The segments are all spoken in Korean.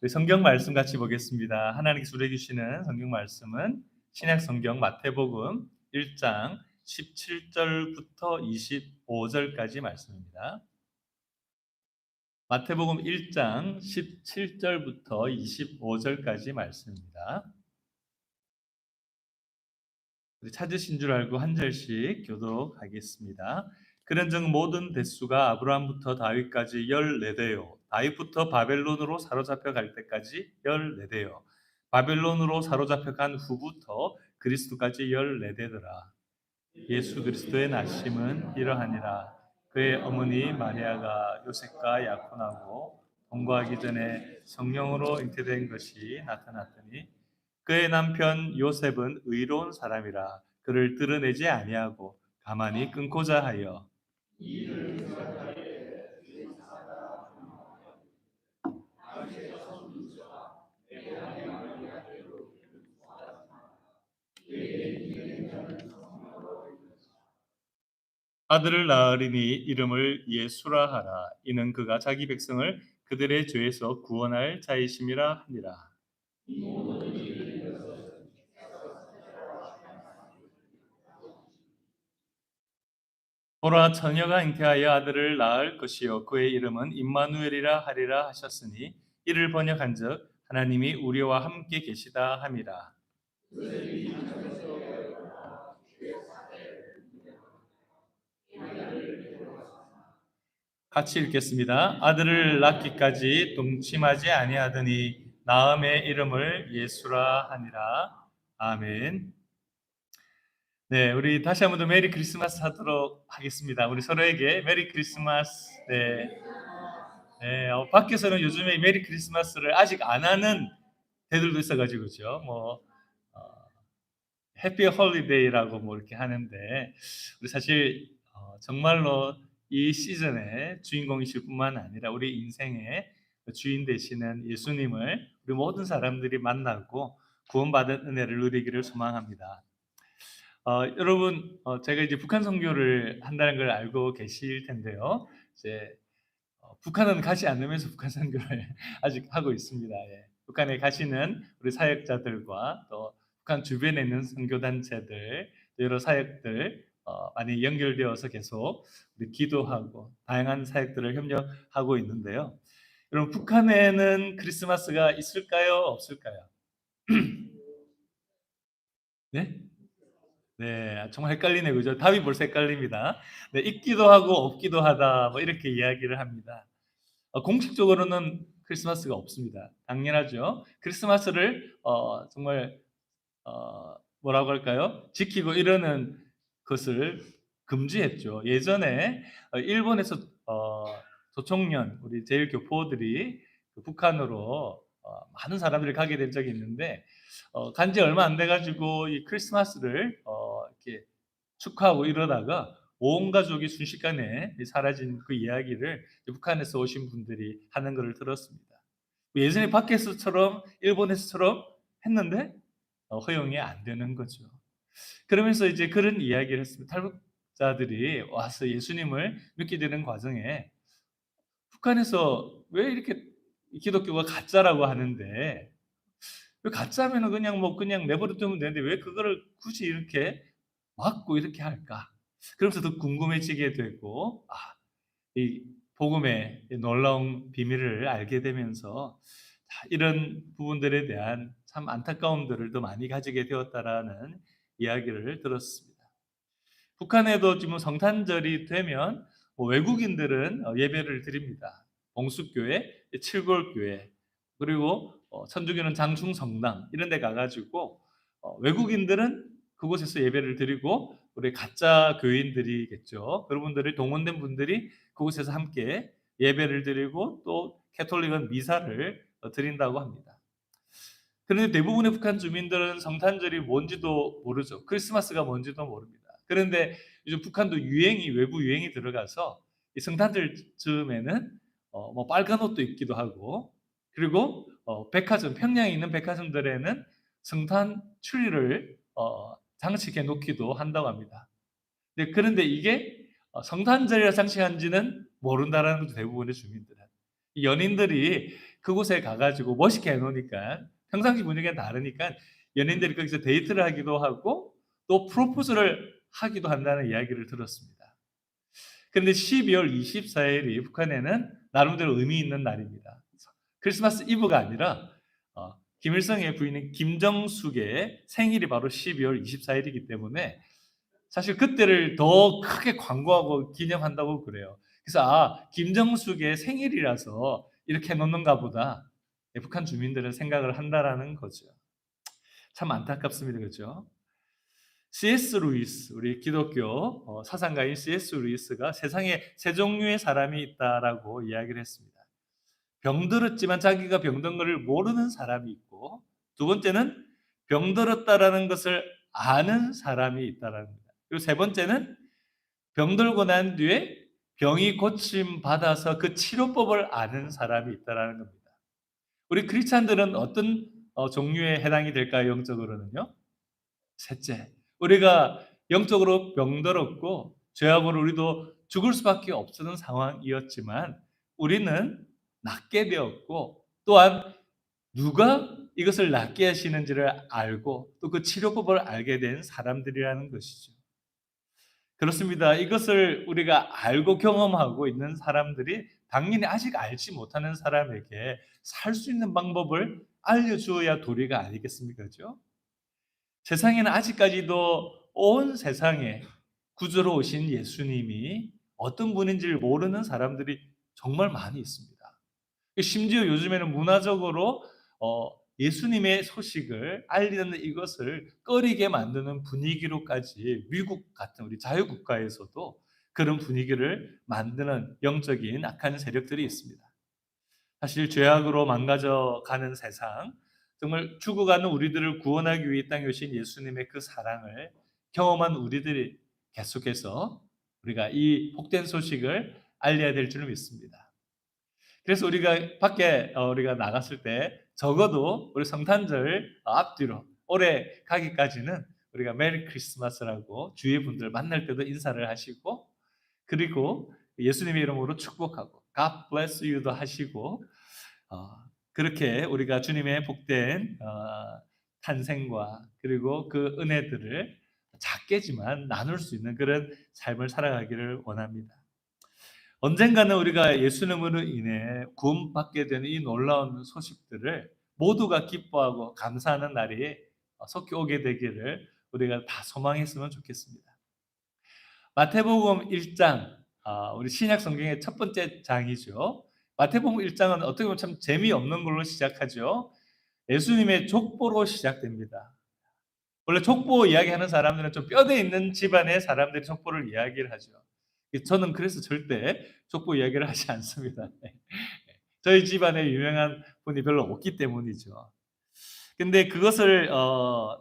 우리 성경 말씀 같이 보겠습니다. 하나님께서 우리에게 주시는 성경 말씀은 신약 성경 마태복음 1장 17절부터 25절까지 말씀입니다. 마태복음 1장 17절부터 25절까지 말씀입니다. 찾으신 줄 알고 한 절씩 교독하겠습니다. 그런즉 모든 대수가 아브라함부터 다윗까지 14대요. 다윗부터 바벨론으로 사로잡혀 갈 때까지 14대요. 바벨론으로 사로잡혀 간 후부터 그리스도까지 14대더라. 예수 그리스도의 나심은 이러하니라. 그의 어머니 마리아가 요셉과 약혼하고 동거하기 전에 성령으로 잉태된 것이 나타났더니 그의 남편 요셉은 의로운 사람이라 그를 드러내지 아니하고 가만히 끊고자 하여 아들을 낳으리니 이름을 예수라 하라. 이는 그가 자기 백성을 그들의 죄에서 구원할 자이심이라 하니라. 보라, 처녀가 잉태하여 아들을 낳을 것이요 그의 이름은 임마누엘이라 하리라 하셨으니 이를 번역한즉 하나님이 우리와 함께 계시다 함이라. 같이 읽겠습니다. 아들을 낳기까지 동침하지 아니하더니 나음의 이름을 예수라 하니라. 아멘. 네, 우리 다시 한번 더 메리 크리스마스 하도록 하겠습니다. 우리 서로에게 메리 크리스마스. 네, 네. 밖에서는 요즘에 메리 크리스마스를 아직 안 하는 데들도 있어가지고죠. 어, 해피 홀리데이라고 이렇게 하는데 우리 사실 정말로 이 시즌의 주인공이실 뿐만 아니라 우리 인생의 주인 되시는 예수님을 우리 모든 사람들이 만나고 구원받은 은혜를 누리기를 소망합니다. 여러분, 제가 이제 북한 선교를 한다는 걸 알고 계실 텐데요. 이제 북한은 가지 않으면서 북한 선교를 아직 하고 있습니다. 예. 북한에 가시는 우리 사역자들과 또 북한 주변에 있는 선교단체들, 여러 사역들 많이 연결되어서 계속 우리 기도하고 다양한 사역들을 협력하고 있는데요. 여러분, 북한에는 크리스마스가 있을까요? 없을까요? 네? 네, 정말 헷갈리네요. 그죠? 답이 벌써 헷갈립니다. 네, 있기도 하고 없기도 하다. 이렇게 이야기를 합니다. 공식적으로는 크리스마스가 없습니다. 당연하죠. 크리스마스를 정말 뭐라고 할까요? 지키고 이러는 것을 금지했죠. 예전에 일본에서 조총련 우리 제일교포들이 북한으로 많은 사람들이 가게 된 적이 있는데 간지 얼마 안 돼가지고 이 크리스마스를 이렇게 축하하고 이러다가 온 가족이 순식간에 사라진 그 이야기를 북한에서 오신 분들이 하는 것을 들었습니다. 예전에 밖에서처럼 일본에서처럼 했는데 허용이 안 되는 거죠. 그러면서 이제 그런 이야기를 했습니다. 탈북자들이 와서 예수님을 믿게 되는 과정에 북한에서 왜 이렇게 기독교가 가짜라고 하는데 왜 가짜면은 그냥 내버려 두면 되는데 왜 그거를 굳이 이렇게 막고 이렇게 할까? 그러면서 더 궁금해지게 되고 이 복음의 놀라운 비밀을 알게 되면서 이런 부분들에 대한 참 안타까움들을 더 많이 가지게 되었다라는 이야기를 들었습니다. 북한에도 지금 성탄절이 되면 외국인들은 예배를 드립니다. 봉숙교회, 칠골교회, 그리고 천주교는 장충성당 이런 데 가가지고 외국인들은 그곳에서 예배를 드리고 우리 가짜 교인들이겠죠. 여러분들이 동원된 분들이 그곳에서 함께 예배를 드리고 또 캐톨릭은 미사를 드린다고 합니다. 그런데 대부분의 북한 주민들은 성탄절이 뭔지도 모르죠. 크리스마스가 뭔지도 모릅니다. 그런데 요즘 북한도 외부 유행이 들어가서 이 성탄절 즈음에는 빨간 옷도 입기도 하고 그리고 백화점, 평양에 있는 백화점들에는 성탄 트리를 장식해 놓기도 한다고 합니다. 그런데 이게 성탄절이라 장식한지는 모른다라는 거죠. 대부분의 주민들은. 연인들이 그곳에 가가지고 멋있게 해놓으니까 평상시 분위기가 다르니까 연인들이 거기서 데이트를 하기도 하고 또 프로포즈를 하기도 한다는 이야기를 들었습니다. 그런데 12월 24일이 북한에는 나름대로 의미 있는 날입니다. 크리스마스 이브가 아니라 김일성의 부인인 김정숙의 생일이 바로 12월 24일이기 때문에 사실 그때를 더 크게 광고하고 기념한다고 그래요. 그래서 김정숙의 생일이라서 이렇게 놓는가 보다. 북한 주민들은 생각을 한다라는 거죠. 참 안타깝습니다. 그렇죠? C.S. 루이스, 우리 기독교 사상가인 C.S. 루이스가 세상에 세 종류의 사람이 있다라고 이야기를 했습니다. 병들었지만 자기가 병든 것을 모르는 사람이 있고, 두 번째는 병들었다라는 것을 아는 사람이 있다라는 겁니다. 그리고 세 번째는 병들고 난 뒤에 병이 고침 받아서 그 치료법을 아는 사람이 있다라는 겁니다. 우리 크리스찬들은 어떤 종류에 해당이 될까요? 영적으로는요? 셋째, 우리가 영적으로 병들었고 죄악으로 우리도 죽을 수밖에 없었던 상황이었지만 우리는 낫게 되었고 또한 누가 이것을 낫게 하시는지를 알고 또 그 치료법을 알게 된 사람들이라는 것이죠. 그렇습니다. 이것을 우리가 알고 경험하고 있는 사람들이 당연히 아직 알지 못하는 사람에게 살 수 있는 방법을 알려주어야 도리가 아니겠습니까? 그죠? 세상에는 아직까지도 온 세상에 구주로 오신 예수님이 어떤 분인지를 모르는 사람들이 정말 많이 있습니다. 심지어 요즘에는 문화적으로 예수님의 소식을 알리는 이것을 꺼리게 만드는 분위기로까지 미국 같은 우리 자유국가에서도 그런 분위기를 만드는 영적인 악한 세력들이 있습니다. 사실 죄악으로 망가져가는 세상, 정말 죽어가는 우리들을 구원하기 위해 땅에 오신 예수님의 그 사랑을 경험한 우리들이 계속해서 우리가 이 복된 소식을 알려야 될 줄 믿습니다. 그래서 우리가 밖에 우리가 나갔을 때 적어도 우리 성탄절 앞뒤로 올해 가기까지는 우리가 메리 크리스마스라고 주위 분들 만날 때도 인사를 하시고 그리고 예수님의 이름으로 축복하고 God bless you도 하시고 어, 그렇게 우리가 주님의 복된 탄생과 그리고 그 은혜들을 작게지만 나눌 수 있는 그런 삶을 살아가기를 원합니다. 언젠가는 우리가 예수님으로 인해 구원받게 되는 이 놀라운 소식들을 모두가 기뻐하고 감사하는 날이 속히 오게 되기를 우리가 다 소망했으면 좋겠습니다. 마태복음 1장, 우리 신약 성경의 첫 번째 장이죠. 마태복음 1장은 어떻게 보면 참 재미없는 걸로 시작하죠. 예수님의 족보로 시작됩니다. 원래 족보 이야기하는 사람들은 좀 뼈대 있는 집안의 사람들이 족보를 이야기를 하죠. 저는 그래서 절대 족보 이야기를 하지 않습니다. 저희 집안에 유명한 분이 별로 없기 때문이죠. 근데 그것을 어,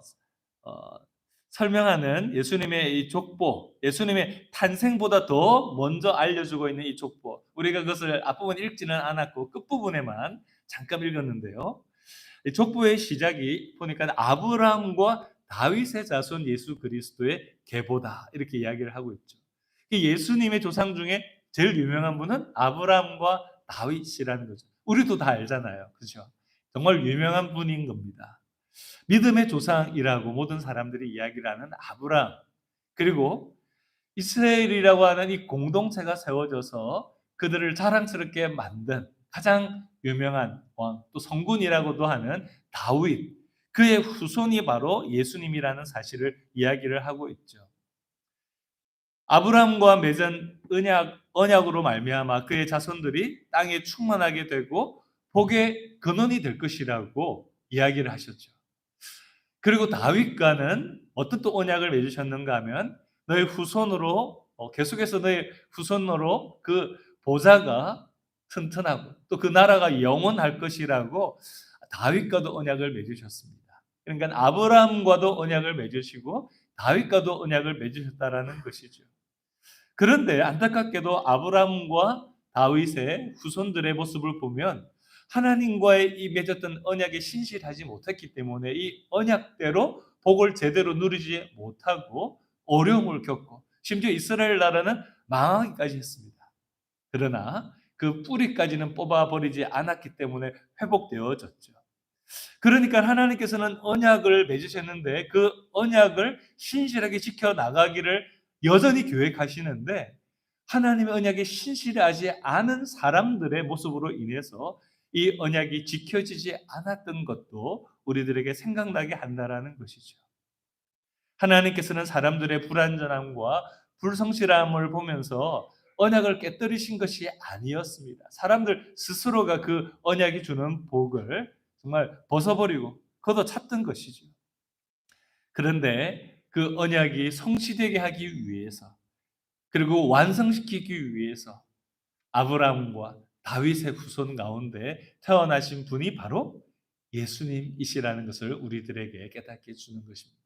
설명하는 예수님의 이 족보, 예수님의 탄생보다 더 먼저 알려주고 있는 이 족보, 우리가 그것을 앞부분 읽지는 않았고 끝부분에만 잠깐 읽었는데요. 이 족보의 시작이 보니까 아브라함과 다윗의 자손 예수 그리스도의 계보다 이렇게 이야기를 하고 있죠. 예수님의 조상 중에 제일 유명한 분은 아브라함과 다윗이라는 거죠. 우리도 다 알잖아요. 그렇죠? 정말 유명한 분인 겁니다. 믿음의 조상이라고 모든 사람들이 이야기를 하는 아브라함, 그리고 이스라엘이라고 하는 이 공동체가 세워져서 그들을 자랑스럽게 만든 가장 유명한 왕, 또 성군이라고도 하는 다윗, 그의 후손이 바로 예수님이라는 사실을 이야기를 하고 있죠. 아브라함과 맺은 언약으로 말미암아 그의 자손들이 땅에 충만하게 되고 복의 근원이 될 것이라고 이야기를 하셨죠. 그리고 다윗과는 어떤 또 언약을 맺으셨는가 하면 너의 후손으로 계속해서 너의 후손으로 그 보좌가 튼튼하고 또 그 나라가 영원할 것이라고 다윗과도 언약을 맺으셨습니다. 그러니까 아브라함과도 언약을 맺으시고 다윗과도 언약을 맺으셨다라는 것이죠. 그런데 안타깝게도 아브라함과 다윗의 후손들의 모습을 보면 하나님과의 이 맺었던 언약에 신실하지 못했기 때문에 이 언약대로 복을 제대로 누리지 못하고 어려움을 겪고 심지어 이스라엘 나라는 망하기까지 했습니다. 그러나 그 뿌리까지는 뽑아버리지 않았기 때문에 회복되어졌죠. 그러니까 하나님께서는 언약을 맺으셨는데 그 언약을 신실하게 지켜나가기를 여전히 계획하시는데 하나님의 언약에 신실하지 않은 사람들의 모습으로 인해서 이 언약이 지켜지지 않았던 것도 우리들에게 생각나게 한다라는 것이죠. 하나님께서는 사람들의 불완전함과 불성실함을 보면서 언약을 깨뜨리신 것이 아니었습니다. 사람들 스스로가 그 언약이 주는 복을 정말 벗어버리고 걷어찼던 것이죠. 그런데 그 언약이 성취되게 하기 위해서 그리고 완성시키기 위해서 아브라함과 다윗의 후손 가운데 태어나신 분이 바로 예수님이시라는 것을 우리들에게 깨닫게 해주는 것입니다.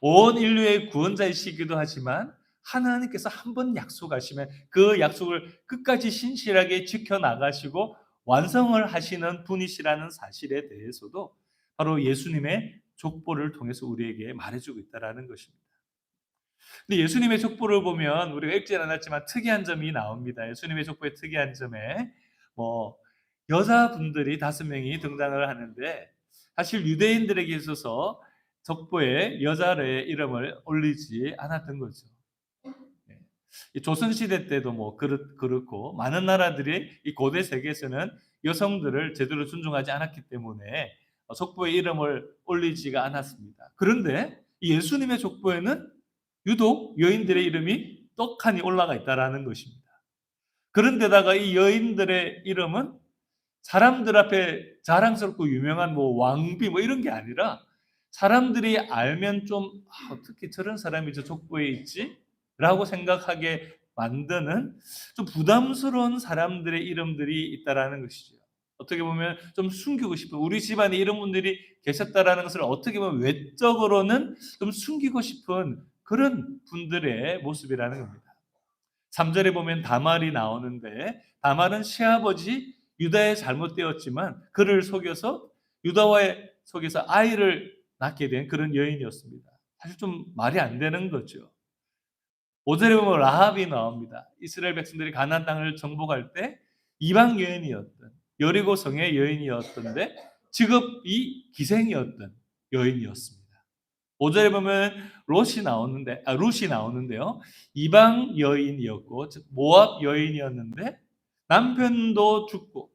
온 인류의 구원자이시기도 하지만 하나님께서 한 번 약속하시면 그 약속을 끝까지 신실하게 지켜나가시고 완성을 하시는 분이시라는 사실에 대해서도 바로 예수님의 족보를 통해서 우리에게 말해주고 있다는 것입니다. 근데 예수님의 족보를 보면 우리가 읽지는 않았지만 특이한 점이 나옵니다. 예수님의 족보의 특이한 점에 뭐 여자분들이 5명이 등장을 하는데 사실 유대인들에게 있어서 족보에 여자의 이름을 올리지 않았던 거죠. 이 조선시대 때도 뭐 그렇고 많은 나라들이 이 고대 세계에서는 여성들을 제대로 존중하지 않았기 때문에 족보에 이름을 올리지가 않았습니다. 그런데 이 예수님의 족보에는 유독 여인들의 이름이 떡하니 올라가 있다라는 것입니다. 그런데다가 이 여인들의 이름은 사람들 앞에 자랑스럽고 유명한 뭐 왕비 뭐 이런 게 아니라 사람들이 알면 좀 어떻게 저런 사람이 저 족보에 있지? 라고 생각하게 만드는 좀 부담스러운 사람들의 이름들이 있다라는 것이죠. 어떻게 보면 좀 숨기고 싶은 우리 집안에 이런 분들이 계셨다라는 것을 어떻게 보면 외적으로는 좀 숨기고 싶은 그런 분들의 모습이라는 겁니다. 3절에 보면 다말이 나오는데 다말은 시아버지 유다에 잘못되었지만 그를 속여서 유다와의 속에서 아이를 낳게 된 그런 여인이었습니다. 사실 좀 말이 안 되는 거죠. 5절에 보면 라합이 나옵니다. 이스라엘 백성들이 가나안 땅을 정복할 때 이방 여인이었던 여리고 성의 여인이었던데 직업이 기생이었던 여인이었습니다. 5절에 보면 룻이 나오는데요. 이방 여인이었고 즉 모압 여인이었는데 남편도 죽고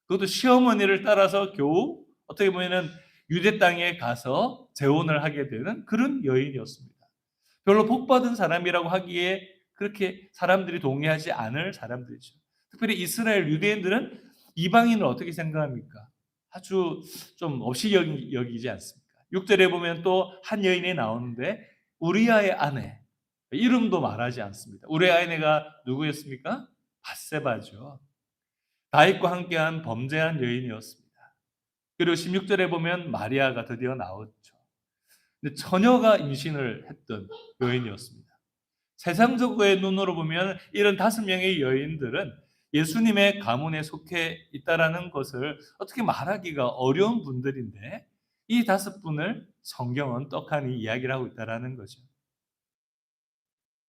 그것도 시어머니를 따라서 겨우 어떻게 보면은 유대 땅에 가서 재혼을 하게 되는 그런 여인이었습니다. 별로 복받은 사람이라고 하기에 그렇게 사람들이 동의하지 않을 사람들이죠. 특별히 이스라엘 유대인들은 이방인을 어떻게 생각합니까? 아주 좀 없이 여기지 않습니까? 6절에 보면 또 한 여인이 나오는데 우리아의 아내, 이름도 말하지 않습니다. 우리아의 아내가 누구였습니까? 밧세바죠. 다윗과 함께한 범죄한 여인이었습니다. 그리고 16절에 보면 마리아가 드디어 나왔죠. 근데 처녀가 임신을 했던 여인이었습니다. 세상적의 눈으로 보면 이런 5명의 여인들은 예수님의 가문에 속해 있다라는 것을 어떻게 말하기가 어려운 분들인데 이 5분을 성경은 떡하니 이야기를 하고 있다라는 거죠.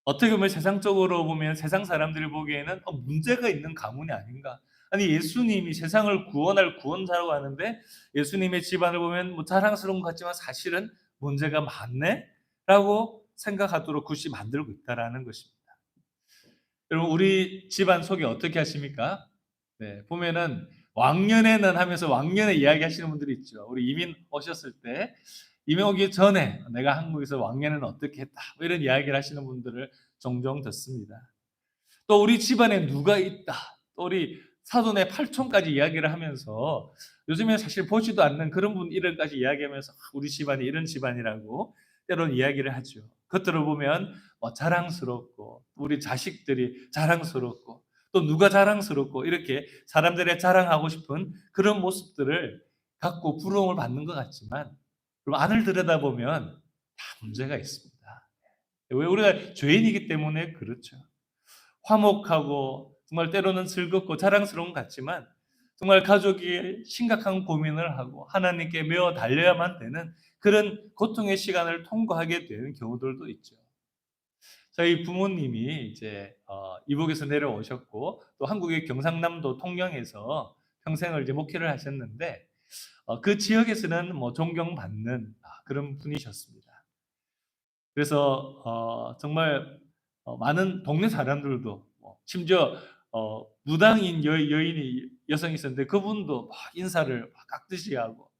어떻게 보면 세상적으로 보면 세상 사람들이 보기에는 문제가 있는 가문이 아닌가. 아니 예수님이 세상을 구원할 구원자라고 하는데 예수님의 집안을 보면 뭐 자랑스러운 것 같지만 사실은 문제가 많네? 라고 생각하도록 굳이 만들고 있다라는 것입니다. 여러분 우리 집안 속에 어떻게 하십니까? 네, 보면은 왕년에는 하면서 왕년에 이야기하시는 분들이 있죠. 우리 이민 오셨을 때 이민 오기 전에 내가 한국에서 왕년에는 어떻게 했다. 뭐 이런 이야기를 하시는 분들을 종종 듣습니다. 또 우리 집안에 누가 있다. 또 우리 사돈의 팔촌까지 이야기를 하면서 요즘에 사실 보지도 않는 그런 분 이름까지 이야기하면서 우리 집안이 이런 집안이라고 때로는 이야기를 하죠. 그것들을 보면 자랑스럽고 우리 자식들이 자랑스럽고 또 누가 자랑스럽고 이렇게 사람들의 자랑하고 싶은 그런 모습들을 갖고 부러움을 받는 것 같지만 안을 들여다보면 다 문제가 있습니다. 왜 우리가 죄인이기 때문에 그렇죠. 화목하고 정말 때로는 즐겁고 자랑스러운 것 같지만 정말 가족이 심각한 고민을 하고 하나님께 메어 달려야만 되는 그런 고통의 시간을 통과하게 되는 경우들도 있죠. 저희 부모님이 이제 이북에서 내려오셨고 또 한국의 경상남도 통영에서 평생을 이제 목회를 하셨는데 그 지역에서는 뭐 존경받는 그런 분이셨습니다. 그래서 정말 많은 동네 사람들도 심지어 무당인 여인이 여성이 있었는데 그분도 막 인사를 막 깍듯이 하고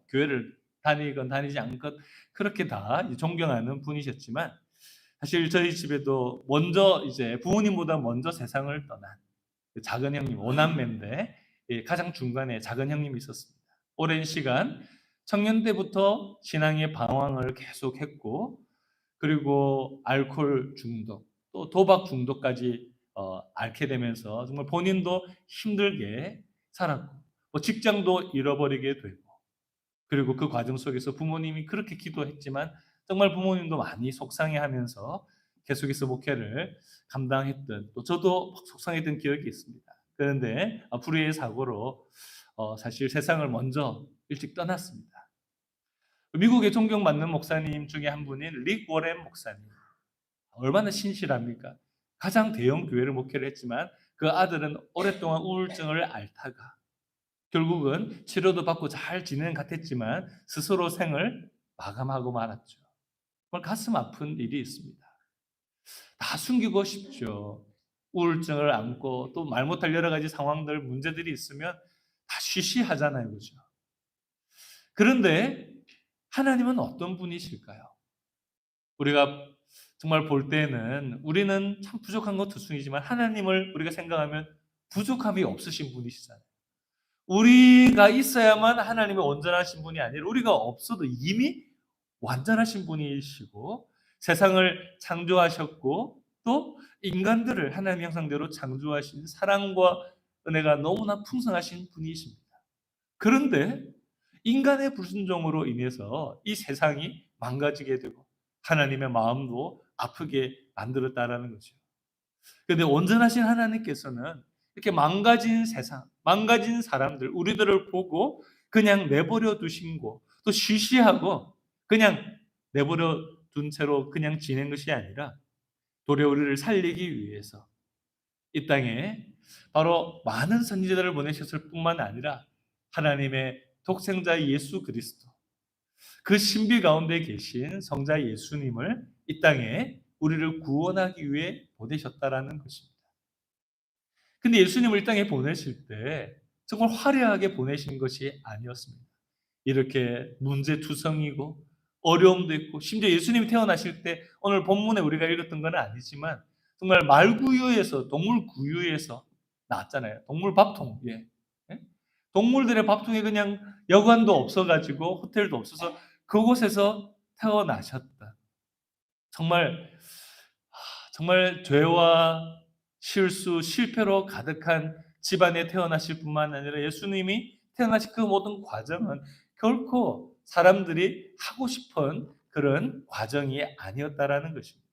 교회를 다니건 다니지 않건 그렇게 다 존경하는 분이셨지만 사실 저희 집에도 먼저 이제 부모님보다 먼저 세상을 떠난 그 작은 형님, 오남매인데 가장 중간에 작은 형님이 있었습니다. 오랜 시간 청년 때부터 신앙의 방황을 계속했고 그리고 알코올 중독, 또 도박 중독까지 앓게 되면서 정말 본인도 힘들게 살았고 뭐 직장도 잃어버리게 되고 그리고 그 과정 속에서 부모님이 그렇게 기도했지만 정말 부모님도 많이 속상해하면서 계속해서 목회를 감당했던 또 저도 속상했던 기억이 있습니다. 그런데 불의의 사고로 사실 세상을 먼저 일찍 떠났습니다. 미국의 존경받는 목사님 중에 한 분인 릭 워렌 목사님. 얼마나 신실합니까? 가장 대형 교회를 목회를 했지만 그 아들은 오랫동안 우울증을 앓다가 결국은 치료도 받고 잘 지내는 것 같았지만 스스로 생을 마감하고 말았죠. 정말 가슴 아픈 일이 있습니다. 다 숨기고 싶죠. 우울증을 안고 또 말 못할 여러 가지 상황들, 문제들이 있으면 다 쉬쉬하잖아요. 그죠? 그런데 하나님은 어떤 분이실까요? 우리가 정말 볼 때는 우리는 참 부족한 것 투성이지만 하나님을 우리가 생각하면 부족함이 없으신 분이시잖아요. 우리가 있어야만 하나님이 온전하신 분이 아니라 우리가 없어도 이미 완전하신 분이시고 세상을 창조하셨고 또 인간들을 하나님의 형상대로 창조하신 사랑과 은혜가 너무나 풍성하신 분이십니다. 그런데 인간의 불순종으로 인해서 이 세상이 망가지게 되고 하나님의 마음도 아프게 만들었다라는 거죠. 그런데 온전하신 하나님께서는 이렇게 망가진 세상, 망가진 사람들, 우리들을 보고 그냥 내버려 두신 거, 또 쉬쉬하고 그냥 내버려 둔 채로 그냥 지낸 것이 아니라 도리어 우리를 살리기 위해서 이 땅에 바로 많은 선지자들을 보내셨을 뿐만 아니라 하나님의 독생자 예수 그리스도, 그 신비 가운데 계신 성자 예수님을 이 땅에 우리를 구원하기 위해 보내셨다라는 것입니다. 근데 예수님을 이 땅에 보내실 때 정말 화려하게 보내신 것이 아니었습니다. 이렇게 문제투성이고 어려움도 있고 심지어 예수님이 태어나실 때 오늘 본문에 우리가 읽었던 건 아니지만 정말 말구유에서 동물 구유에서 나왔잖아요. 동물 밥통 위에. 예? 동물들의 밥통에 그냥 여관도 없어가지고 호텔도 없어서 그곳에서 태어나셨다. 정말 정말 죄와 실수, 실패로 가득한 집안에 태어나실 뿐만 아니라 예수님이 태어나신 그 모든 과정은 결코 사람들이 하고 싶은 그런 과정이 아니었다라는 것입니다.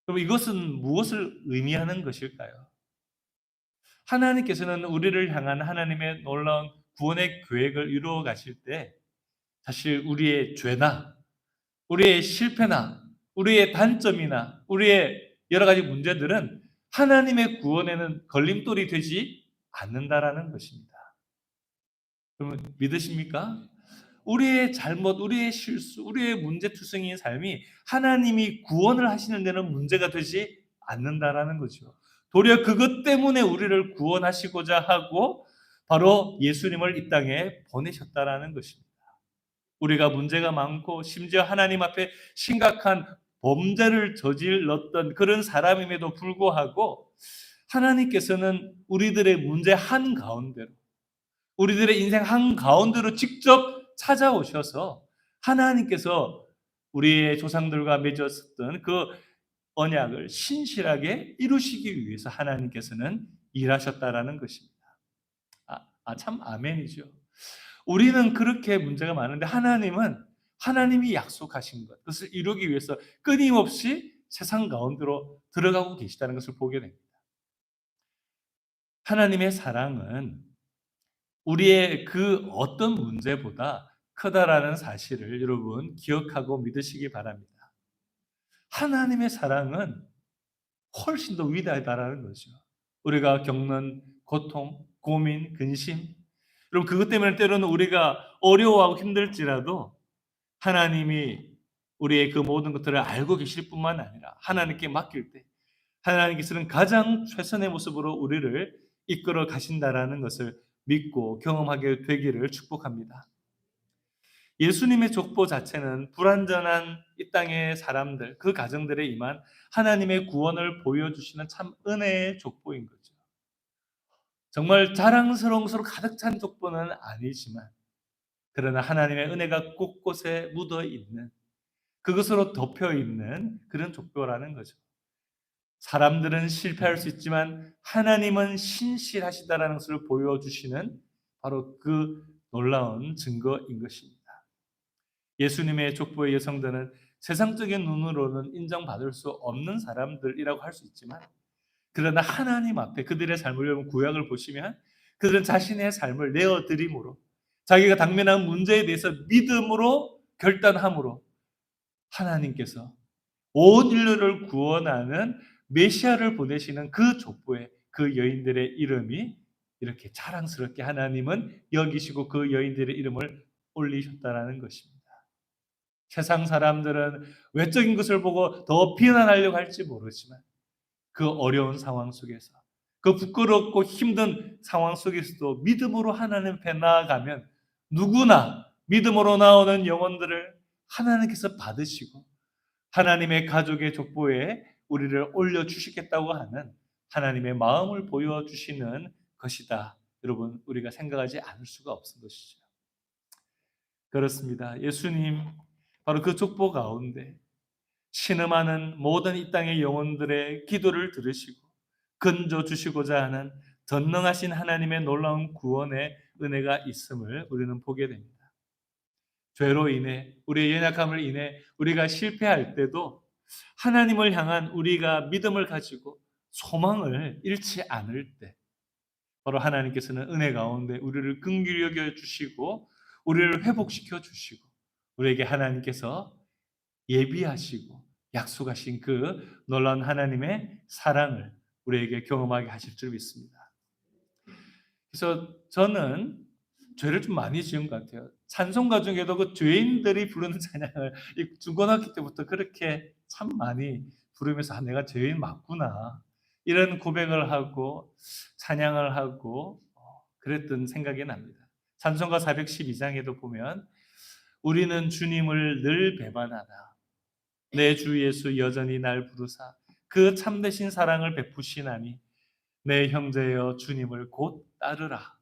그럼 이것은 무엇을 의미하는 것일까요? 하나님께서는 우리를 향한 하나님의 놀라운 구원의 계획을 이루어 가실 때 사실 우리의 죄나 우리의 실패나 우리의 단점이나 우리의 여러 가지 문제들은 하나님의 구원에는 걸림돌이 되지 않는다라는 것입니다. 그러면 믿으십니까? 우리의 잘못, 우리의 실수, 우리의 문제투성이의 삶이 하나님이 구원을 하시는 데는 문제가 되지 않는다라는 거죠. 도리어 그것 때문에 우리를 구원하시고자 하고 바로 예수님을 이 땅에 보내셨다라는 것입니다. 우리가 문제가 많고 심지어 하나님 앞에 심각한 범죄를 저질렀던 그런 사람임에도 불구하고 하나님께서는 우리들의 문제 한가운데로 우리들의 인생 한가운데로 직접 찾아오셔서 하나님께서 우리의 조상들과 맺었던 그 언약을 신실하게 이루시기 위해서 하나님께서는 일하셨다라는 것입니다. 참 아멘이죠. 우리는 그렇게 문제가 많은데 하나님은 하나님이 약속하신 것, 그것을 이루기 위해서 끊임없이 세상 가운데로 들어가고 계시다는 것을 보게 됩니다. 하나님의 사랑은 우리의 그 어떤 문제보다 크다라는 사실을 여러분 기억하고 믿으시기 바랍니다. 하나님의 사랑은 훨씬 더 위대하다라는 거죠. 우리가 겪는 고통, 고민, 근심, 여러분 그것 때문에 때로는 우리가 어려워하고 힘들지라도 하나님이 우리의 그 모든 것들을 알고 계실 뿐만 아니라 하나님께 맡길 때 하나님께서는 가장 최선의 모습으로 우리를 이끌어 가신다라는 것을 믿고 경험하게 되기를 축복합니다. 예수님의 족보 자체는 불완전한 이 땅의 사람들, 그 가정들에 임한 하나님의 구원을 보여주시는 참 은혜의 족보인 거죠. 정말 자랑스러운 것으로 가득 찬 족보는 아니지만 그러나 하나님의 은혜가 곳곳에 묻어 있는, 그것으로 덮여 있는 그런 족보라는 거죠. 사람들은 실패할 수 있지만 하나님은 신실하시다라는 것을 보여주시는 바로 그 놀라운 증거인 것입니다. 예수님의 족보의 여성들은 세상적인 눈으로는 인정받을 수 없는 사람들이라고 할 수 있지만 그러나 하나님 앞에 그들의 삶을 여러분 구약을 보시면 그들은 자신의 삶을 내어드림으로 자기가 당면한 문제에 대해서 믿음으로 결단함으로 하나님께서 온 인류를 구원하는 메시아를 보내시는 그 족보에 그 여인들의 이름이 이렇게 자랑스럽게 하나님은 여기시고 그 여인들의 이름을 올리셨다는 것입니다. 세상 사람들은 외적인 것을 보고 더 비난하려고 할지 모르지만 그 어려운 상황 속에서 그 부끄럽고 힘든 상황 속에서도 믿음으로 하나님 앞에 나아가면 누구나 믿음으로 나오는 영혼들을 하나님께서 받으시고 하나님의 가족의 족보에 우리를 올려주시겠다고 하는 하나님의 마음을 보여주시는 것이다. 여러분 우리가 생각하지 않을 수가 없는 것이죠. 그렇습니다. 예수님 바로 그 족보 가운데 신음하는 모든 이 땅의 영혼들의 기도를 들으시고 건져 주시고자 하는 전능하신 하나님의 놀라운 구원의 은혜가 있음을 우리는 보게 됩니다. 죄로 인해 우리의 연약함을 인해 우리가 실패할 때도 하나님을 향한 우리가 믿음을 가지고 소망을 잃지 않을 때 바로 하나님께서는 은혜 가운데 우리를 긍휼히 여겨 주시고 우리를 회복시켜 주시고 우리에게 하나님께서 예비하시고 약속하신 그 놀라운 하나님의 사랑을 우리에게 경험하게 하실 줄 믿습니다. 그래서 저는 죄를 좀 많이 지은 것 같아요. 찬송가 중에도 그 죄인들이 부르는 찬양을 중고등학교 때부터 그렇게 참 많이 부르면서 내가 죄인 맞구나 이런 고백을 하고 찬양을 하고 그랬던 생각이 납니다. 찬송가 412장에도 보면 우리는 주님을 늘 배반하나 내 주 예수 여전히 날 부르사 그 참되신 사랑을 베푸시나니 내 형제여 주님을 곧 따르라.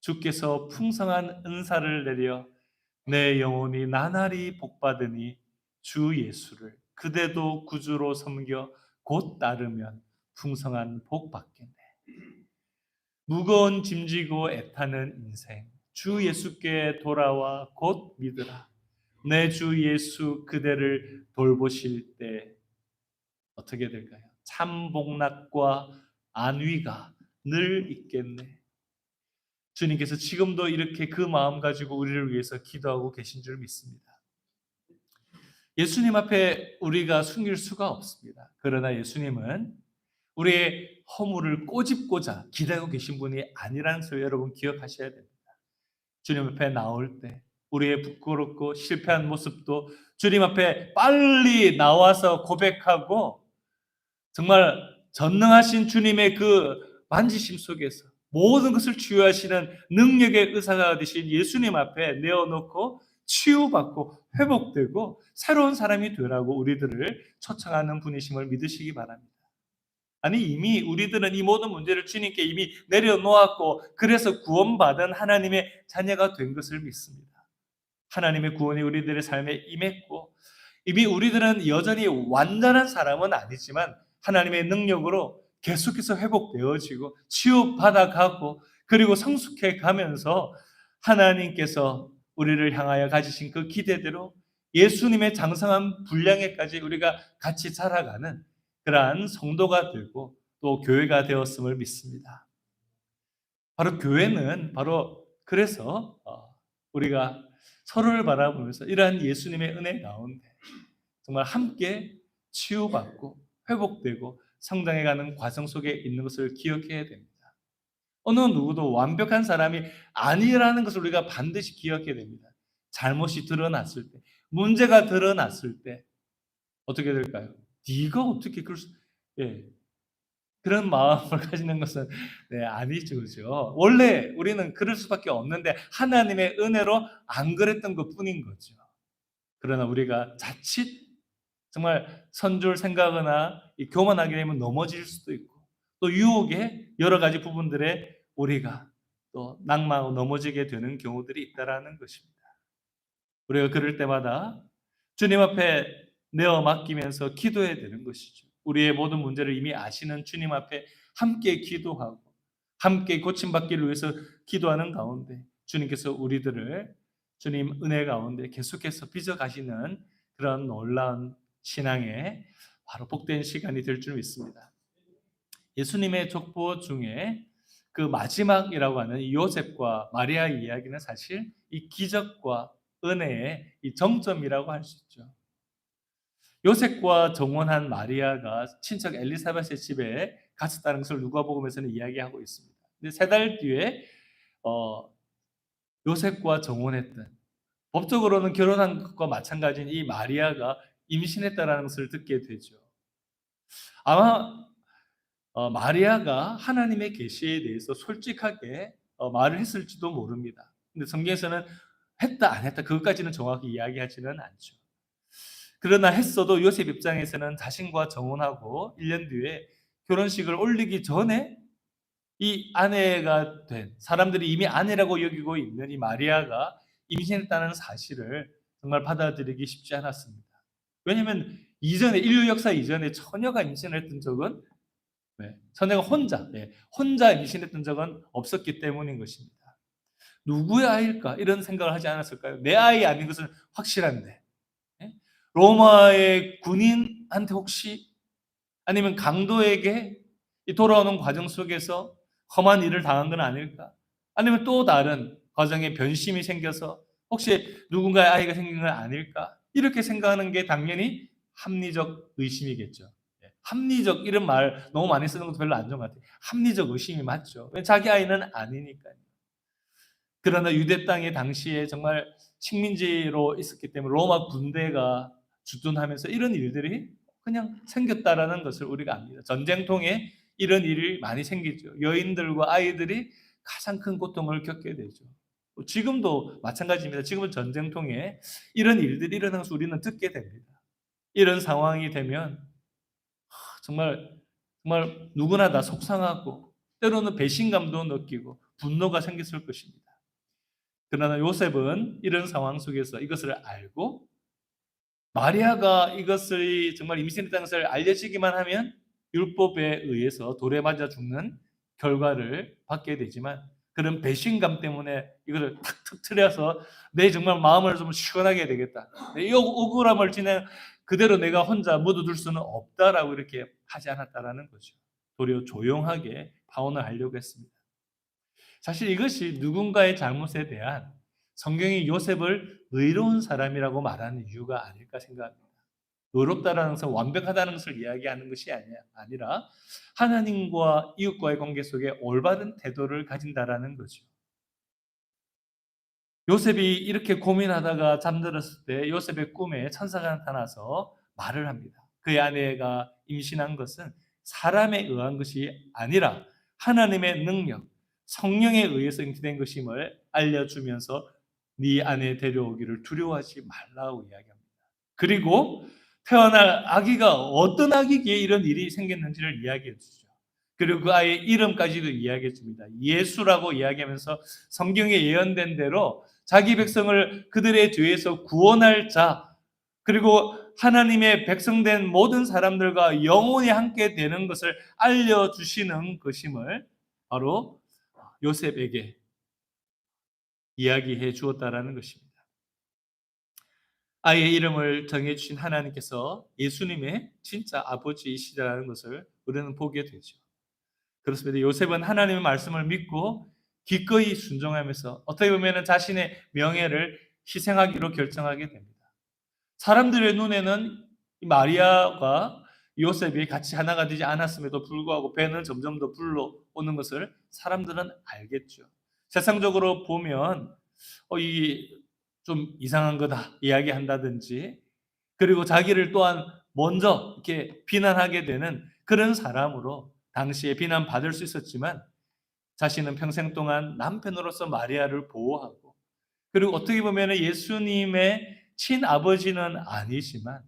주께서 풍성한 은사를 내려 내 영혼이 나날이 복받으니 주 예수를 그대도 구주로 섬겨 곧 따르면 풍성한 복 받겠네. 무거운 짐지고 애타는 인생 주 예수께 돌아와 곧 믿으라. 내 주 예수 그대를 돌보실 때 어떻게 될까요? 참 복락과 안위가 늘 있겠네. 주님께서 지금도 이렇게 그 마음 가지고 우리를 위해서 기도하고 계신 줄 믿습니다. 예수님 앞에 우리가 숨길 수가 없습니다. 그러나 예수님은 우리의 허물을 꼬집고자 기다리고 계신 분이 아니라는 것을 여러분 기억하셔야 됩니다. 주님 앞에 나올 때 우리의 부끄럽고 실패한 모습도 주님 앞에 빨리 나와서 고백하고 정말 전능하신 주님의 그 만지심 속에서 모든 것을 치유하시는 능력의 의사가 되신 예수님 앞에 내어놓고 치유받고 회복되고 새로운 사람이 되라고 우리들을 초청하는 분이심을 믿으시기 바랍니다. 아니 이미 우리들은 이 모든 문제를 주님께 이미 내려놓았고 그래서 구원받은 하나님의 자녀가 된 것을 믿습니다. 하나님의 구원이 우리들의 삶에 임했고 이미 우리들은 여전히 완전한 사람은 아니지만 하나님의 능력으로 계속해서 회복되어지고 치유받아가고 그리고 성숙해 가면서 하나님께서 우리를 향하여 가지신 그 기대대로 예수님의 장성한 분량에까지 우리가 같이 살아가는 그러한 성도가 되고 또 교회가 되었음을 믿습니다. 바로 교회는 바로 그래서 우리가 서로를 바라보면서 이러한 예수님의 은혜 가운데 정말 함께 치유받고 회복되고 성장해가는 과정 속에 있는 것을 기억해야 됩니다. 어느 누구도 완벽한 사람이 아니라는 것을 우리가 반드시 기억해야 됩니다. 잘못이 드러났을 때, 문제가 드러났을 때 어떻게 될까요? 네가 어떻게 그럴 수... 예, 그런 마음을 가지는 것은 아니죠, 그죠? 원래 우리는 그럴 수밖에 없는데 하나님의 은혜로 안 그랬던 것뿐인 거죠. 그러나 우리가 자칫 정말 선줄 생각하거나 교만하게 되면 넘어질 수도 있고, 또 유혹의 여러 가지 부분들에 우리가 또 낙망하고 넘어지게 되는 경우들이 있다라는 것입니다. 우리가 그럴 때마다 주님 앞에 내어 맡기면서 기도해야 되는 것이죠. 우리의 모든 문제를 이미 아시는 주님 앞에 함께 기도하고 함께 고침받기를 위해서 기도하는 가운데 주님께서 우리들을 주님 은혜 가운데 계속해서 빚어가시는 그런 놀라운 신앙의 바로 복된 시간이 될 줄 믿습니다. 예수님의 족보 중에 그 마지막이라고 하는 이 요셉과 마리아의 이야기는 사실 이 기적과 은혜의 이 정점이라고 할 수 있죠. 요셉과 정혼한 마리아가 친척 엘리사벳의 집에 갔었다는 것을 누가복음에서는 이야기하고 있습니다. 근데 3달 뒤에 요셉과 정혼했던, 법적으로는 결혼한 것과 마찬가지인 이 마리아가 임신했다는 것을 듣게 되죠. 아마 마리아가 하나님의 계시에 대해서 솔직하게 말을 했을지도 모릅니다. 근데 성경에서는 했다 안 했다 그것까지는 정확히 이야기하지는 않죠. 그러나 했어도 요셉 입장에서는 자신과 정혼하고 1년 뒤에 결혼식을 올리기 전에 이 아내가 된, 사람들이 이미 아내라고 여기고 있는 이 마리아가 임신했다는 사실을 정말 받아들이기 쉽지 않았습니다. 왜냐하면 이전에, 인류 역사 이전에 처녀가 임신을 했던 적은, 처녀가 혼자 임신했던 적은 없었기 때문인 것입니다. 누구의 아이일까? 이런 생각을 하지 않았을까요? 내 아이 아닌 것은 확실한데, 로마의 군인한테 혹시, 아니면 강도에게 돌아오는 과정 속에서 험한 일을 당한 건 아닐까? 아니면 또 다른 과정에 변심이 생겨서 혹시 누군가의 아이가 생긴 건 아닐까? 이렇게 생각하는 게 당연히 합리적 의심이겠죠. 합리적, 이런 말 너무 많이 쓰는 것도 별로 안 좋은 것 같아요. 합리적 의심이 맞죠. 왜? 자기 아이는 아니니까요. 그러나 유대 땅에 당시에 정말 식민지로 있었기 때문에 로마 군대가 주둔하면서 이런 일들이 그냥 생겼다라는 것을 우리가 압니다. 전쟁통에 이런 일이 많이 생기죠. 여인들과 아이들이 가장 큰 고통을 겪게 되죠. 지금도 마찬가지입니다. 지금은 전쟁통에 이런 일들이 일어나는 것을 우리는 듣게 됩니다. 이런 상황이 되면 정말 정말 누구나 다 속상하고 때로는 배신감도 느끼고 분노가 생겼을 것입니다. 그러나 요셉은 이런 상황 속에서 이것을 알고, 마리아가 이것을 정말 임신했다는 것을 알려지기만 하면 율법에 의해서 돌에 맞아 죽는 결과를 받게 되지만, 그런 배신감 때문에 이것을 탁 터뜨려서 내 정말 마음을 좀 시원하게 해야 되겠다, 이 억울함을 지내 그대로 내가 혼자 묻어둘 수는 없다라고 이렇게 하지 않았다라는 거죠. 도리어 조용하게 파혼을 하려고 했습니다. 사실 이것이 누군가의 잘못에 대한, 성경이 요셉을 의로운 사람이라고 말하는 이유가 아닐까 생각합니다. 의롭다라는 것은 완벽하다는 것을 이야기하는 것이 아니라 하나님과 이웃과의 관계 속에 올바른 태도를 가진다라는 거죠. 요셉이 이렇게 고민하다가 잠들었을 때 요셉의 꿈에 천사가 나타나서 말을 합니다. 그의 아내가 임신한 것은 사람에 의한 것이 아니라 하나님의 능력, 성령에 의해서 임신된 것임을 알려주면서 네 아내 데려오기를 두려워하지 말라고 이야기합니다. 그리고 태어날 아기가 어떤 아기기에 이런 일이 생겼는지를 이야기해 주죠. 그리고 그 아이의 이름까지도 이야기해 줍니다. 예수라고 이야기하면서 성경에 예언된 대로 자기 백성을 그들의 죄에서 구원할 자, 그리고 하나님의 백성된 모든 사람들과 영원히 함께 되는 것을 알려주시는 것임을 바로 요셉에게 이야기해 주었다라는 것입니다. 아이의 이름을 정해주신 하나님께서 예수님의 진짜 아버지이시라는 것을 우리는 보게 되죠. 그렇습니다. 요셉은 하나님의 말씀을 믿고 기꺼이 순종하면서 어떻게 보면 자신의 명예를 희생하기로 결정하게 됩니다. 사람들의 눈에는 이 마리아가 요셉이 같이 하나가 되지 않았음에도 불구하고 배는 점점 더 불러오는 것을 사람들은 알겠죠. 세상적으로 보면 이 좀 이상한 거다 이야기한다든지, 그리고 자기를 또한 먼저 이렇게 비난하게 되는 그런 사람으로 당시에 비난받을 수 있었지만, 자신은 평생 동안 남편으로서 마리아를 보호하고, 그리고 어떻게 보면 예수님의 친아버지는 아니지만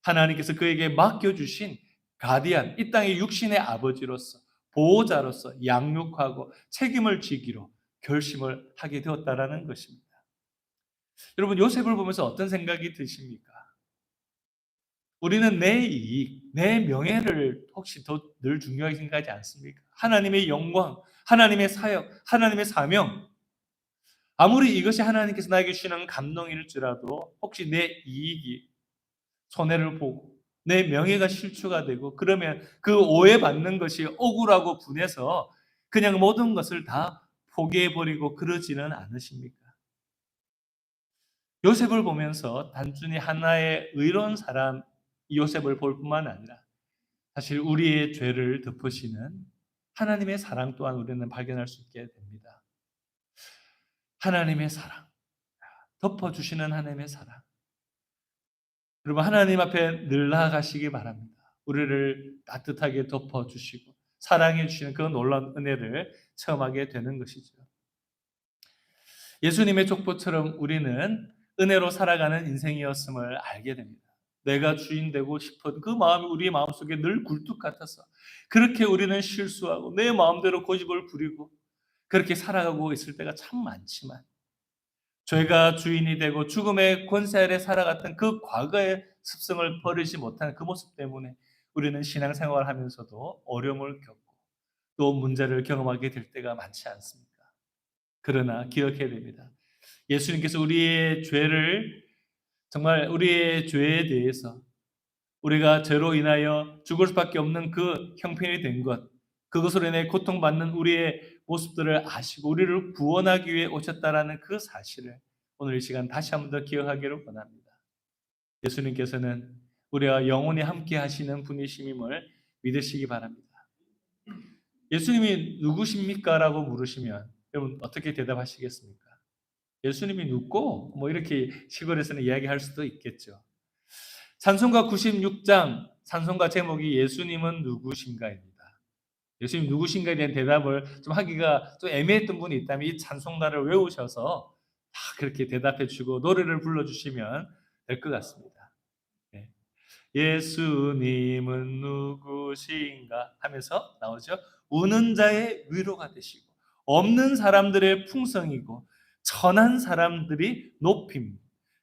하나님께서 그에게 맡겨주신 가디안, 이 땅의 육신의 아버지로서, 보호자로서 양육하고 책임을 지기로 결심을 하게 되었다라는 것입니다. 여러분, 요셉을 보면서 어떤 생각이 드십니까? 우리는 내 이익, 내 명예를 혹시 더 늘 중요하게 생각하지 않습니까? 하나님의 영광, 하나님의 사역, 하나님의 사명, 아무리 이것이 하나님께서 나에게 주시는 감동일지라도 혹시 내 이익이 손해를 보고 내 명예가 실추가 되고, 그러면 그 오해받는 것이 억울하고 분해서 그냥 모든 것을 다 포기해버리고 그러지는 않으십니까? 요셉을 보면서 단순히 하나의 의로운 사람 요셉을 볼 뿐만 아니라 사실 우리의 죄를 덮으시는 하나님의 사랑 또한 우리는 발견할 수 있게 됩니다. 하나님의 사랑, 덮어주시는 하나님의 사랑. 여러분, 하나님 앞에 늘 나아가시기 바랍니다. 우리를 따뜻하게 덮어주시고 사랑해 주시는 그 놀라운 은혜를 체험하게 되는 것이죠. 예수님의 족보처럼 우리는 은혜로 살아가는 인생이었음을 알게 됩니다. 내가 주인 되고 싶은 그 마음이 우리의 마음속에 늘 굴뚝 같아서 그렇게 우리는 실수하고 내 마음대로 고집을 부리고 그렇게 살아가고 있을 때가 참 많지만, 죄가 주인이 되고 죽음의 권세 아래 살아갔던 그 과거의 습성을 버리지 못하는 그 모습 때문에 우리는 신앙생활을 하면서도 어려움을 겪고 또 문제를 경험하게 될 때가 많지 않습니까? 그러나 기억해야 됩니다. 예수님께서 우리의 죄를, 정말 우리의 죄에 대해서 우리가 죄로 인하여 죽을 수밖에 없는 그 형편이 된 것, 그것으로 인해 고통받는 우리의 모습들을 아시고 우리를 구원하기 위해 오셨다라는 그 사실을 오늘 이 시간 다시 한번 더 기억하기를 원합니다. 예수님께서는 우리와 영원히 함께 하시는 분이심임을 믿으시기 바랍니다. 예수님이 누구십니까? 라고 물으시면 여러분 어떻게 대답하시겠습니까? 예수님이 눕고 뭐 이렇게 시골에서는 이야기할 수도 있겠죠. 찬송가 96장 찬송가 제목이 예수님은 누구신가입니다. 예수님 누구신가에 대한 대답을 좀 하기가 좀 애매했던 분이 있다면 이 찬송가를 외우셔서 다 그렇게 대답해 주고 노래를 불러주시면 될 것 같습니다. 네. 예수님은 누구신가 하면서 나오죠. 우는 자의 위로가 되시고 없는 사람들의 풍성이고 천한 사람들이 높임,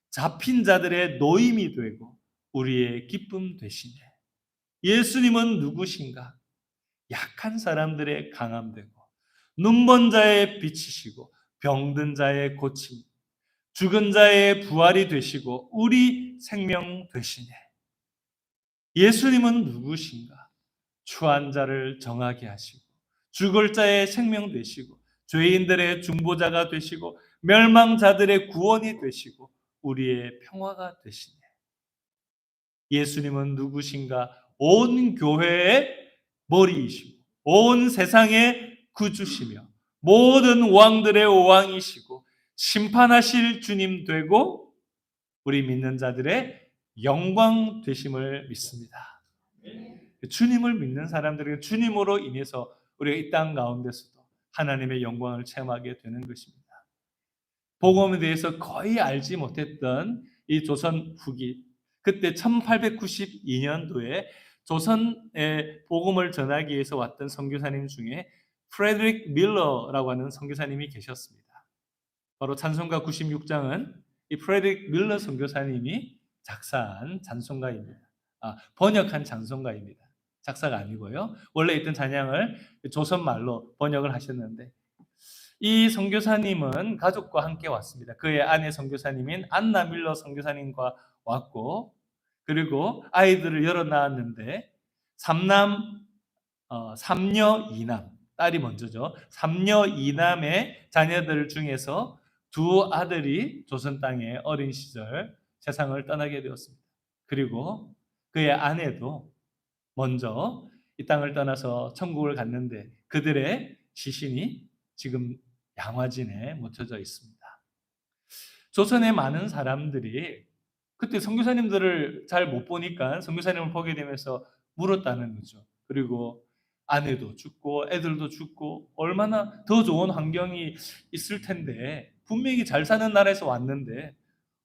잡힌 자들의 노임이 되고 우리의 기쁨 되시네. 예수님은 누구신가? 약한 사람들의 강함 되고 눈먼 자의 빛이시고 병든 자의 고침, 죽은 자의 부활이 되시고 우리 생명 되시네. 예수님은 누구신가? 추한 자를 정하게 하시고 죽을 자의 생명 되시고 죄인들의 중보자가 되시고 멸망자들의 구원이 되시고 우리의 평화가 되시네. 예수님은 누구신가? 온 교회의 머리이시고 온 세상의 구주시며 모든 왕들의 왕이시고 심판하실 주님 되고 우리 믿는 자들의 영광 되심을 믿습니다. 주님을 믿는 사람들에게 주님으로 인해서 우리가 이 땅 가운데서도 하나님의 영광을 체험하게 되는 것입니다. 복음에 대해서 거의 알지 못했던 이 조선 후기, 그때 1892년도에 조선의 복음을 전하기 위해서 왔던 선교사님 중에 프레드릭 밀러라고 하는 선교사님이 계셨습니다. 바로 찬송가 96장은 이 프레드릭 밀러 선교사님이 작사한 찬송가입니다. 번역한 찬송가입니다. 작사가 아니고요. 원래 있던 찬양을 조선말로 번역을 하셨는데, 이 선교사님은 가족과 함께 왔습니다. 그의 아내 선교사님인 안나 밀러 선교사님과 왔고, 그리고 아이들을 열어 낳았는데 삼녀 이남, 딸이 먼저죠. 삼녀 이남의 자녀들 중에서 두 아들이 조선 땅에 어린 시절 세상을 떠나게 되었습니다. 그리고 그의 아내도 먼저 이 땅을 떠나서 천국을 갔는데 그들의 시신이 지금 양화진에 묻혀져 있습니다. 조선의 많은 사람들이 그때 선교사님들을 잘 못 보니까 선교사님을 보게 되면서 물었다는 거죠. 그리고 아내도 죽고 애들도 죽고 얼마나 더 좋은 환경이 있을 텐데 분명히 잘 사는 나라에서 왔는데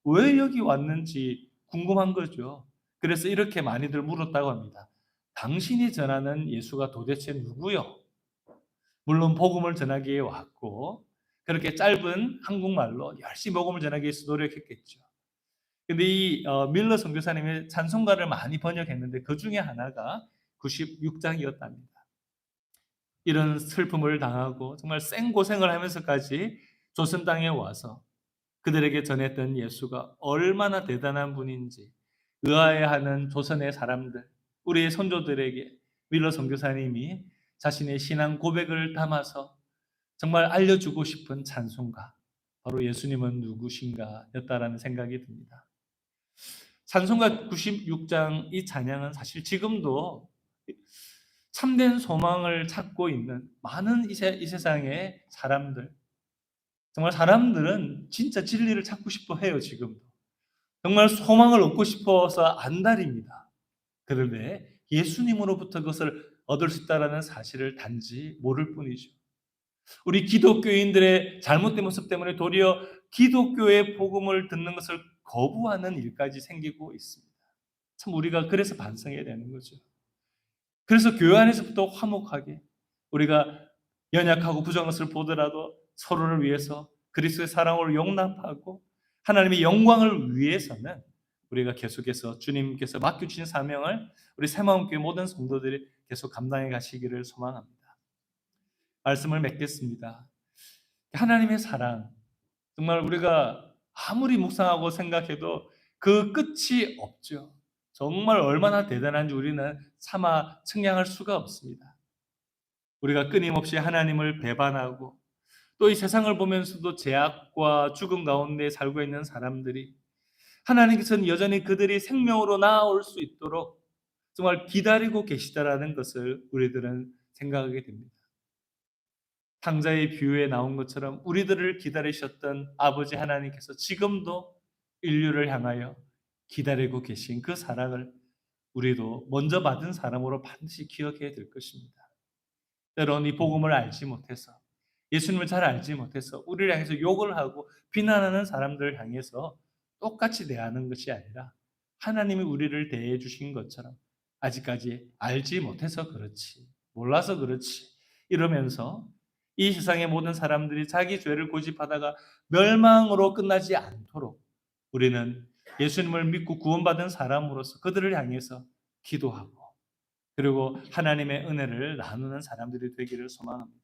왜 여기 왔는지 궁금한 거죠. 그래서 이렇게 많이들 물었다고 합니다. 당신이 전하는 예수가 도대체 누구요? 물론 복음을 전하기 위해 왔고 그렇게 짧은 한국말로 열심히 복음을 전하기 위해서 노력했겠죠. 근데 이 밀러 선교사님의 찬송가를 많이 번역했는데 그 중에 하나가 96장이었답니다. 이런 슬픔을 당하고 정말 생고생을 하면서까지 조선 땅에 와서 그들에게 전했던 예수가 얼마나 대단한 분인지 의아해하는 조선의 사람들, 우리의 선조들에게 밀러 선교사님이 자신의 신앙 고백을 담아서 정말 알려주고 싶은 찬송가, 바로 예수님은 누구신가 였다라는 생각이 듭니다. 찬송가 96장 이 찬양은 사실 지금도 참된 소망을 찾고 있는 많은 이 세상의 사람들, 정말 사람들은 진짜 진리를 찾고 싶어 해요, 지금도. 정말 소망을 얻고 싶어서 안달입니다. 그런데 예수님으로부터 그것을 얻을 수 있다는 사실을 단지 모를 뿐이죠. 우리 기독교인들의 잘못된 모습 때문에 도리어 기독교의 복음을 듣는 것을 거부하는 일까지 생기고 있습니다. 참 우리가 그래서 반성해야 되는 거죠. 그래서 교회 안에서부터 화목하게 우리가 연약하고 부정한 것을 보더라도 서로를 위해서 그리스도의 사랑으로 용납하고 하나님의 영광을 위해서는 우리가 계속해서 주님께서 맡겨주신 사명을 우리 새마음교회 모든 성도들이 계속 감당해 가시기를 소망합니다. 말씀을 맺겠습니다. 하나님의 사랑, 정말 우리가 아무리 묵상하고 생각해도 그 끝이 없죠. 정말 얼마나 대단한지 우리는 차마 측량할 수가 없습니다. 우리가 끊임없이 하나님을 배반하고 또 이 세상을 보면서도 죄악과 죽음 가운데 살고 있는 사람들이 하나님께서는 여전히 그들이 생명으로 나아올 수 있도록 정말 기다리고 계시다라는 것을 우리들은 생각하게 됩니다. 탕자의 비유에 나온 것처럼 우리들을 기다리셨던 아버지 하나님께서 지금도 인류를 향하여 기다리고 계신 그 사랑을 우리도 먼저 받은 사람으로 반드시 기억해야 될 것입니다. 때론 이 복음을 알지 못해서 예수님을 잘 알지 못해서 우리를 향해서 욕을 하고 비난하는 사람들을 향해서 똑같이 대하는 것이 아니라 하나님이 우리를 대해 주신 것처럼 아직까지 알지 못해서 그렇지, 몰라서 그렇지 이러면서 이 세상의 모든 사람들이 자기 죄를 고집하다가 멸망으로 끝나지 않도록 우리는 예수님을 믿고 구원받은 사람으로서 그들을 향해서 기도하고 그리고 하나님의 은혜를 나누는 사람들이 되기를 소망합니다.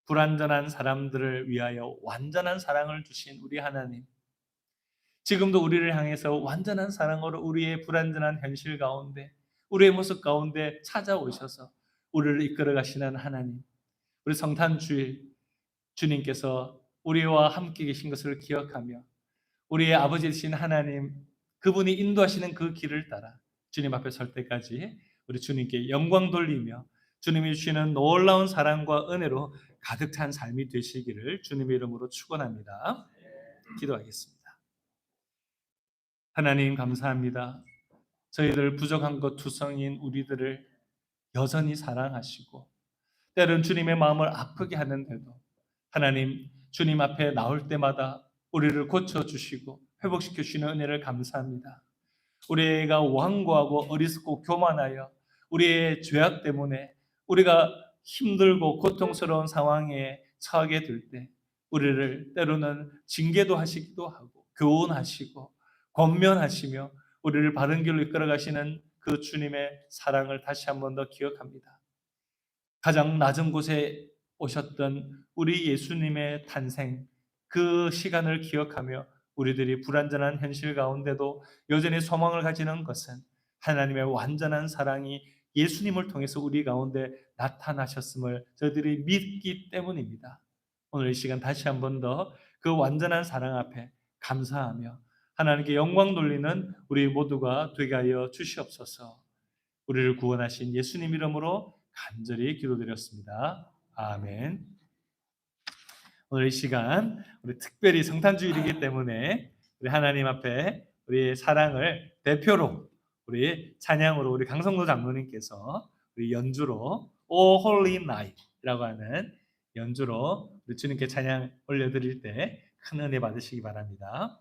불완전한 사람들을 위하여 완전한 사랑을 주신 우리 하나님, 지금도 우리를 향해서 완전한 사랑으로 우리의 불완전한 현실 가운데 우리의 모습 가운데 찾아오셔서 우리를 이끌어 가시는 하나님, 우리 성탄주일 주님께서 우리와 함께 계신 것을 기억하며 우리의 아버지 되신 하나님, 그분이 인도하시는 그 길을 따라 주님 앞에 설 때까지 우리 주님께 영광 돌리며 주님이 주시는 놀라운 사랑과 은혜로 가득 찬 삶이 되시기를 주님의 이름으로 축원합니다. 기도하겠습니다. 하나님 감사합니다. 저희들 부족한 것 투성인 우리들을 여전히 사랑하시고 때론 주님의 마음을 아프게 하는데도 하나님 주님 앞에 나올 때마다 우리를 고쳐주시고 회복시켜주시는 은혜를 감사합니다. 우리가 완고하고 어리석고 교만하여 우리의 죄악 때문에 우리가 힘들고 고통스러운 상황에 처하게 될 때 우리를 때로는 징계도 하시기도 하고 교훈하시고 권면하시며 우리를 바른 길로 이끌어 가시는 그 주님의 사랑을 다시 한 번 더 기억합니다. 가장 낮은 곳에 오셨던 우리 예수님의 탄생, 그 시간을 기억하며 우리들이 불완전한 현실 가운데도 여전히 소망을 가지는 것은 하나님의 완전한 사랑이 예수님을 통해서 우리 가운데 나타나셨음을 저희들이 믿기 때문입니다. 오늘 이 시간 다시 한 번 더 그 완전한 사랑 앞에 감사하며 하나님께 영광 돌리는 우리 모두가 되게 하여 주시옵소서. 우리를 구원하신 예수님 이름으로 간절히 기도드렸습니다. 아멘. 오늘 이 시간 우리 특별히 성탄주일이기 때문에 우리 하나님 앞에 우리의 사랑을 대표로 우리 찬양으로 우리 강성도 장로님께서 우리 연주로 O Holy Night이라고 하는 연주로 우리 주님께 찬양 올려드릴 때 큰 은혜 받으시기 바랍니다.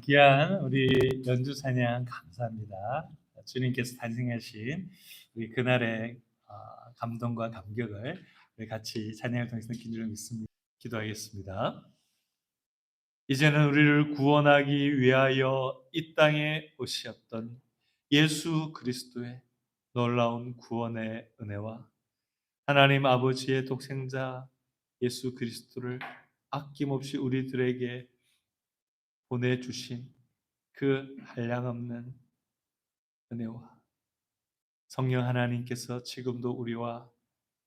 귀한 우리 연주 찬양 감사합니다. 주님께서 탄생하신 우리 그날의 감동과 감격을 우리 같이 찬양을 통해서 느낀 줄 믿습니다. 기도하겠습니다. 이제는 우리를 구원하기 위하여 이 땅에 오셨던 예수 그리스도의 놀라운 구원의 은혜와 하나님 아버지의 독생자 예수 그리스도를 아낌없이 우리들에게 보내주신 그 한량없는 은혜와 성령 하나님께서 지금도 우리와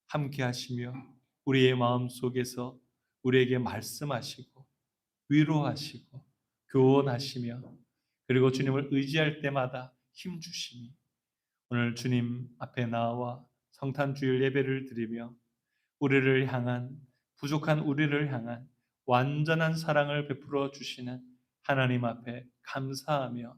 함께 하시며 우리의 마음 속에서 우리에게 말씀하시고 위로하시고 교훈하시며 그리고 주님을 의지할 때마다 힘주시니 오늘 주님 앞에 나와 성탄주일 예배를 드리며 우리를 향한 부족한 우리를 향한 완전한 사랑을 베풀어 주시는 하나님 앞에 감사하며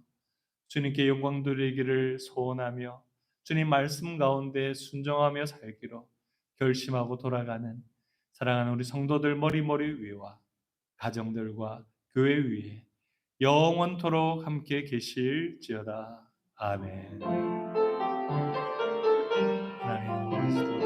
주님께 영광 돌리기를 소원하며 주님 말씀 가운데 순종하며 살기로 결심하고 돌아가는 사랑하는 우리 성도들 머리머리 위와 가정들과 교회 위에 영원토록 함께 계실지어다. 아멘. 하나님 그리스도